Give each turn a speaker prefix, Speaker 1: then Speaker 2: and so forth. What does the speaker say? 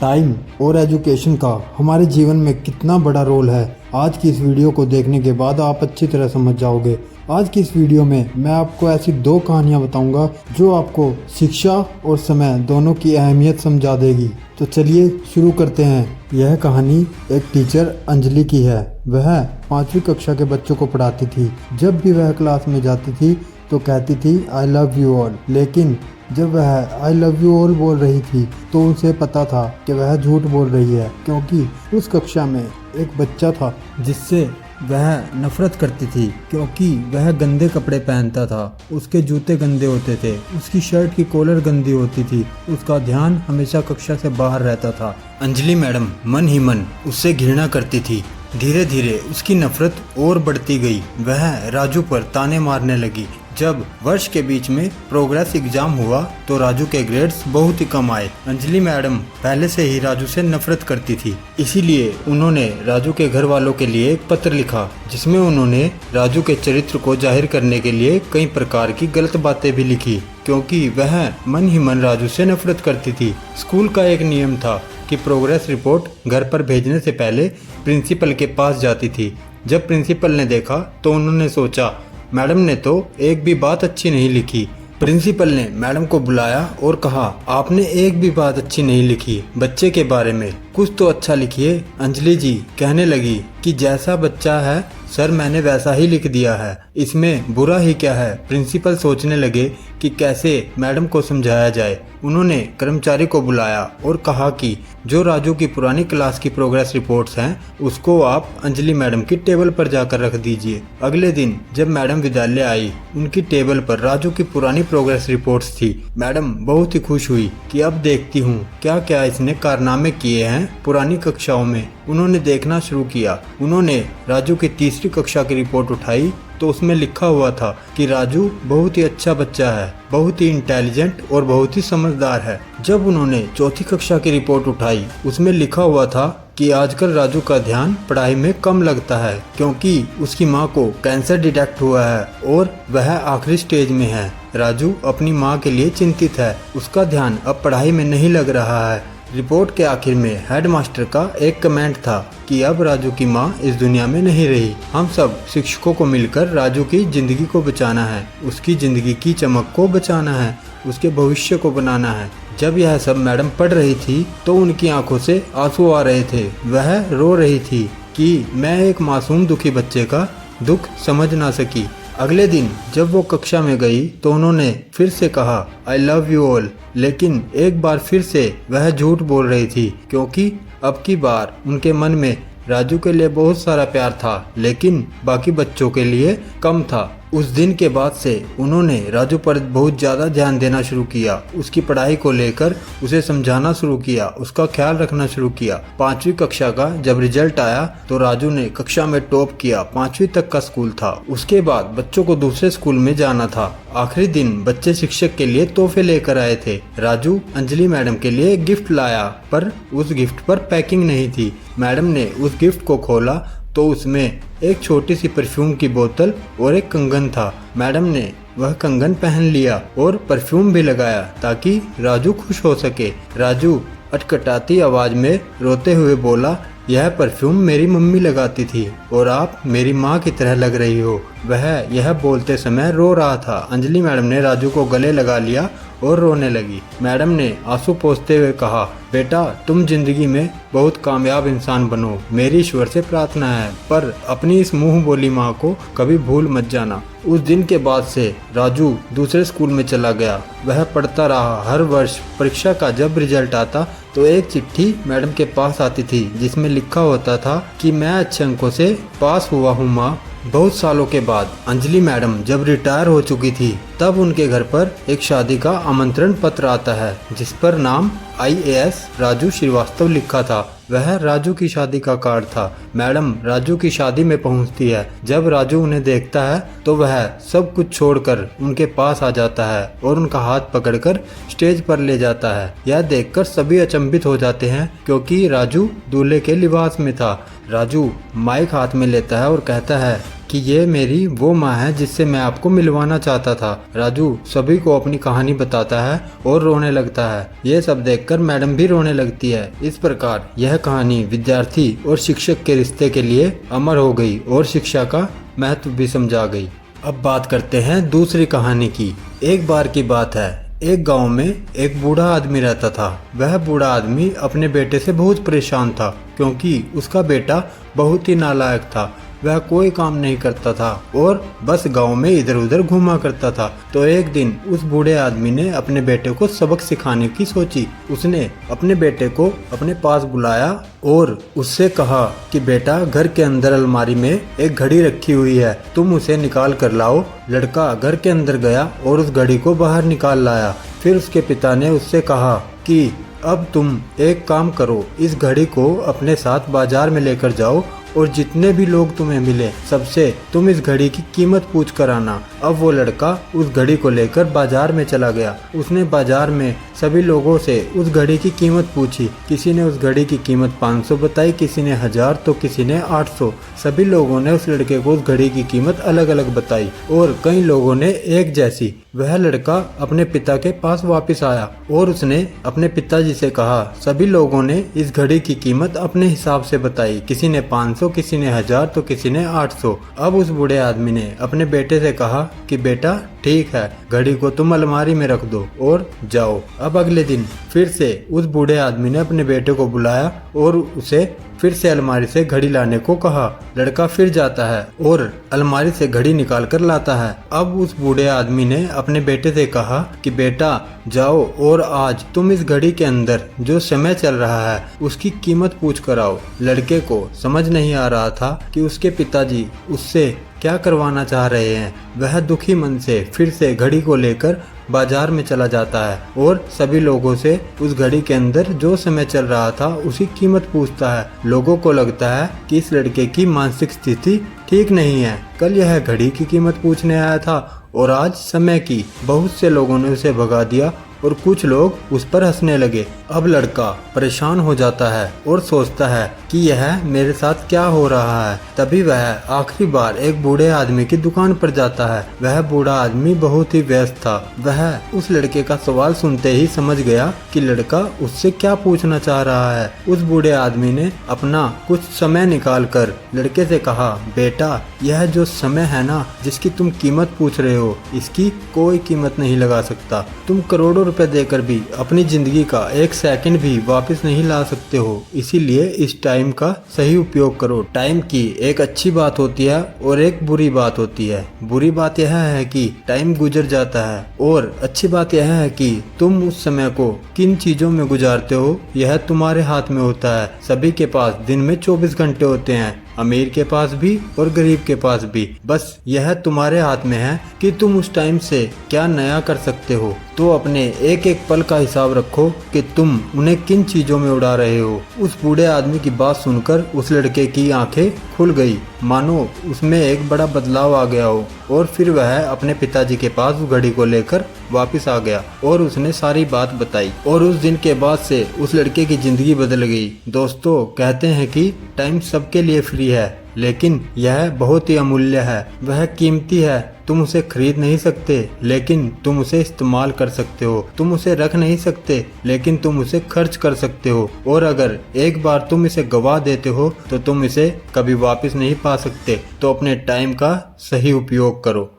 Speaker 1: Time और education का हमारे जीवन में कितना बड़ा रोल है, आज की इस वीडियो को देखने के बाद आप अच्छी तरह समझ जाओगे। आज की इस वीडियो में मैं आपको ऐसी दो कहानियां बताऊंगा जो आपको शिक्षा और समय दोनों की अहमियत समझा देगी। तो चलिए शुरू करते हैं। यह कहानी एक टीचर अंजलि की है। वह 5वीं कक्षा के बच्चों को पढ़ाती थी। जब भी वह क्लास में जाती थी तो कहती थी आई लव यू ऑल, लेकिन जब वह आई लव यू ऑल बोल रही थी तो उसे पता था कि वह झूठ बोल रही है, क्योंकि उस कक्षा में एक बच्चा था जिससे वह नफरत करती थी, क्योंकि वह गंदे कपड़े पहनता था, उसके जूते गंदे होते थे, उसकी शर्ट की कॉलर गंदी होती थी, उसका ध्यान हमेशा कक्षा से बाहर रहता था। अंजलि मैडम मन ही मन उससे घृणा करती थी। धीरे धीरे उसकी नफरत और बढ़ती गई। वह राजू पर ताने मारने लगी। जब वर्ष के बीच में प्रोग्रेस एग्जाम हुआ तो राजू के ग्रेड्स बहुत ही कम आए। अंजलि मैडम पहले से ही राजू से नफरत करती थी, इसीलिए उन्होंने राजू के घर वालों के लिए एक पत्र लिखा, जिसमें उन्होंने राजू के चरित्र को जाहिर करने के लिए कई प्रकार की गलत बातें भी लिखी, क्योंकि वह मन ही मन राजू से नफरत करती थी। स्कूल का एक नियम था कि प्रोग्रेस रिपोर्ट घर पर भेजने से पहले प्रिंसिपल के पास जाती थी। जब प्रिंसिपल ने देखा तो उन्होंने सोचा मैडम ने तो एक भी बात अच्छी नहीं लिखी। प्रिंसिपल ने मैडम को बुलाया और कहा आपने एक भी बात अच्छी नहीं लिखी बच्चे के बारे में, कुछ तो अच्छा लिखिए। अंजलि जी कहने लगी कि जैसा बच्चा है सर मैंने वैसा ही लिख दिया है, इसमें बुरा ही क्या है। प्रिंसिपल सोचने लगे कि कैसे मैडम को समझाया जाए। उन्होंने कर्मचारी को बुलाया और कहा कि जो राजू की पुरानी क्लास की प्रोग्रेस रिपोर्ट्स हैं उसको आप अंजलि मैडम की टेबल पर जाकर रख दीजिए। अगले दिन जब मैडम विद्यालय आई, उनकी टेबल पर राजू की पुरानी प्रोग्रेस रिपोर्ट्स थी। मैडम बहुत ही खुश हुई कि अब देखती हूँ क्या क्या इसने कारनामे किए हैं पुरानी कक्षाओं में। उन्होंने देखना शुरू किया। उन्होंने राजू की तीसरी कक्षा की रिपोर्ट उठाई तो उसमें लिखा हुआ था कि राजू बहुत ही अच्छा बच्चा है, बहुत ही इंटेलिजेंट और बहुत ही समझदार है। जब उन्होंने चौथी कक्षा की रिपोर्ट उठाई, उसमें लिखा हुआ था कि आजकल राजू का ध्यान पढ़ाई में कम लगता है, क्योंकि उसकी मां को कैंसर डिटेक्ट हुआ है और वह आखिरी स्टेज में है। राजू अपनी मां के लिए चिंतित है, उसका ध्यान अब पढ़ाई में नहीं लग रहा है। रिपोर्ट के आखिर में हेडमास्टर का एक कमेंट था कि अब राजू की मां इस दुनिया में नहीं रही। हम सब शिक्षकों को मिलकर राजू की जिंदगी को बचाना है, उसकी जिंदगी की चमक को बचाना है, उसके भविष्य को बनाना है। जब यह सब मैडम पढ़ रही थी तो उनकी आंखों से आंसू आ रहे थे। वह रो रही थी कि मैं एक मासूम दुखी बच्चे का दुख समझ ना सकी। अगले दिन जब वो कक्षा में गई तो उन्होंने फिर से कहा आई लव यू ऑल, लेकिन एक बार फिर से वह झूठ बोल रही थी, क्योंकि अब की बार उनके मन में राजू के लिए बहुत सारा प्यार था, लेकिन बाकी बच्चों के लिए कम था। उस दिन के बाद से उन्होंने राजू पर बहुत ज़्यादा ध्यान देना शुरू किया, उसकी पढ़ाई को लेकर उसे समझाना शुरू किया, उसका ख्याल रखना शुरू किया। 5वीं कक्षा का जब रिजल्ट आया तो राजू ने कक्षा में टॉप किया। 5वीं तक का स्कूल था। उसके बाद बच्चों को दूसरे स्कूल में जाना था। आखिरी दिन बच्चे शिक्षक के लिए तोहफे लेकर आए थे। राजू अंजलि मैडम के लिए गिफ्ट लाया, पर उस गिफ्ट पर पैकिंग नहीं थी। मैडम ने उस गिफ्ट को खोला तो उसमें एक छोटी सी परफ्यूम की बोतल और एक कंगन था। मैडम ने वह कंगन पहन लिया और परफ्यूम भी लगाया ताकि राजू खुश हो सके। राजू अटकटाती आवाज में रोते हुए बोला यह परफ्यूम मेरी मम्मी लगाती थी और आप मेरी माँ की तरह लग रही हो। वह यह बोलते समय रो रहा था। अंजलि मैडम ने राजू को गले लगा लिया और रोने लगी। मैडम ने आंसू पोंछते हुए कहा बेटा तुम जिंदगी में बहुत कामयाब इंसान बनो, मेरी ईश्वर से प्रार्थना है, पर अपनी इस मुंह बोली माँ को कभी भूल मत जाना। उस दिन के बाद से राजू दूसरे स्कूल में चला गया। वह पढ़ता रहा। हर वर्ष परीक्षा का जब रिजल्ट आता तो एक चिट्ठी मैडम के पास आती थी, जिसमें लिखा होता था कि मैं अच्छे अंकों से पास हुआ हूँ माँ। बहुत सालों के बाद अंजलि मैडम जब रिटायर हो चुकी थी तब उनके घर पर एक शादी का आमंत्रण पत्र आता है, जिस पर नाम IAS राजू श्रीवास्तव लिखा था। वह राजू की शादी का कार्ड था। मैडम राजू की शादी में पहुंचती है। जब राजू उन्हें देखता है तो वह सब कुछ छोड़कर उनके पास आ जाता है और उनका हाथ पकड़कर स्टेज पर ले जाता है। यह देखकर सभी अचंभित हो जाते हैं, क्योंकि राजू दूल्हे के लिबास में था। राजू माइक हाथ में लेता है और कहता है कि ये मेरी वो माँ है जिससे मैं आपको मिलवाना चाहता था। राजू सभी को अपनी कहानी बताता है और रोने लगता है। ये सब देखकर मैडम भी रोने लगती है। इस प्रकार यह कहानी विद्यार्थी और शिक्षक के रिश्ते के लिए अमर हो गई और शिक्षा का महत्व भी समझा गई। अब बात करते हैं दूसरी कहानी की। एक बार की बात है, एक गांव में एक बूढ़ा आदमी रहता था। वह बूढ़ा आदमी अपने बेटे से बहुत परेशान था क्योंकि उसका बेटा बहुत ही नालायक था। वह कोई काम नहीं करता था और बस गांव में इधर उधर घूमा करता था। तो एक दिन उस बूढ़े आदमी ने अपने बेटे को सबक सिखाने की सोची। उसने अपने बेटे को अपने पास बुलाया और उससे कहा कि बेटा, घर के अंदर अलमारी में एक घड़ी रखी हुई है, तुम उसे निकाल कर लाओ। लड़का घर के अंदर गया और उस घड़ी को बाहर निकाल लाया। फिर उसके पिता ने उससे कहा कि अब तुम एक काम करो, इस घड़ी को अपने साथ बाजार में लेकर जाओ और जितने भी लोग तुम्हें मिले सबसे तुम इस घड़ी की कीमत पूछ कर आना। अब वो लड़का उस घड़ी को लेकर बाजार में चला गया। उसने बाजार में सभी लोगों से उस घड़ी की कीमत पूछी। किसी ने उस घड़ी की कीमत 500 बताई, किसी ने 1000 तो किसी ने 800। सभी लोगों ने उस लड़के को उस घड़ी की कीमत अलग अलग बताई और कई लोगों ने एक जैसी। वह लड़का अपने पिता के पास वापस आया और उसने अपने पिताजी से कहा। सभी लोगों ने इस घड़ी की कीमत अपने हिसाब से बताई, किसी ने 500, किसी ने 1000 तो किसी ने 800। अब उस बूढ़े आदमी ने अपने बेटे से कहा कि बेटा ठीक है, घड़ी को तुम अलमारी में रख दो और जाओ। अब अगले दिन फिर से उस बूढ़े आदमी ने अपने बेटे को बुलाया और उसे फिर से अलमारी से घड़ी लाने को कहा। लड़का फिर जाता है और अलमारी से घड़ी निकाल कर लाता है। अब उस बूढ़े आदमी ने अपने बेटे से कहा कि बेटा जाओ और आज तुम इस घड़ी के अंदर जो समय चल रहा है उसकी कीमत पूछ कर आओ। लड़के को समझ नहीं आ रहा था कि उसके पिताजी उससे क्या करवाना चाह रहे हैं। वह दुखी मन से फिर से घड़ी को लेकर बाजार में चला जाता है और सभी लोगों से उस घड़ी के अंदर जो समय चल रहा था उसकी कीमत पूछता है। लोगों को लगता है कि इस लड़के की मानसिक स्थिति ठीक नहीं है। कल यह घड़ी की कीमत पूछने आया था और आज समय की। बहुत से लोगों ने उसे भगा दिया और कुछ लोग उस पर हंसने लगे। अब लड़का परेशान हो जाता है और सोचता है कि यह मेरे साथ क्या हो रहा है। तभी वह आखिरी बार एक बूढ़े आदमी की दुकान पर जाता है। वह बूढ़ा आदमी बहुत ही व्यस्त था। वह उस लड़के का सवाल सुनते ही समझ गया कि लड़का उससे क्या पूछना चाह रहा है। उस बूढ़े आदमी ने अपना कुछ समय निकाल कर लड़के से कहा, बेटा यह जो समय है ना जिसकी तुम कीमत पूछ रहे हो, इसकी कोई कीमत नहीं लगा सकता। तुम करोड़ों रुपए देकर भी अपनी जिंदगी का एक सेकंड भी वापस नहीं ला सकते हो। इसीलिए इस टाइम का सही उपयोग करो। टाइम की एक अच्छी बात होती है और एक बुरी बात होती है। बुरी बात यह है कि टाइम गुजर जाता है और अच्छी बात यह है कि तुम उस समय को किन चीजों में गुजारते हो यह तुम्हारे हाथ में होता है। सभी के पास दिन में 24 घंटे होते हैं, अमीर के पास भी और गरीब के पास भी। बस यह तुम्हारे हाथ में है कि तुम उस टाइम से क्या नया कर सकते हो। तो अपने एक एक पल का हिसाब रखो कि तुम उन्हें किन चीजों में उड़ा रहे हो। उस बूढ़े आदमी की बात सुनकर उस लड़के की आंखें खुल गई, मानो उसमें एक बड़ा बदलाव आ गया हो। और फिर वह अपने पिताजी के पास उस घड़ी को लेकर वापस आ गया और उसने सारी बात बताई। और उस दिन के बाद से उस लड़के की जिंदगी बदल गई। दोस्तों कहते हैं कि टाइम सबके लिए फ्री है, लेकिन यह बहुत ही अमूल्य है। वह कीमती है। तुम उसे खरीद नहीं सकते लेकिन तुम उसे इस्तेमाल कर सकते हो। तुम उसे रख नहीं सकते लेकिन तुम उसे खर्च कर सकते हो। और अगर एक बार तुम इसे गवा देते हो तो तुम इसे कभी वापस नहीं पा सकते। तो अपने टाइम का सही उपयोग करो।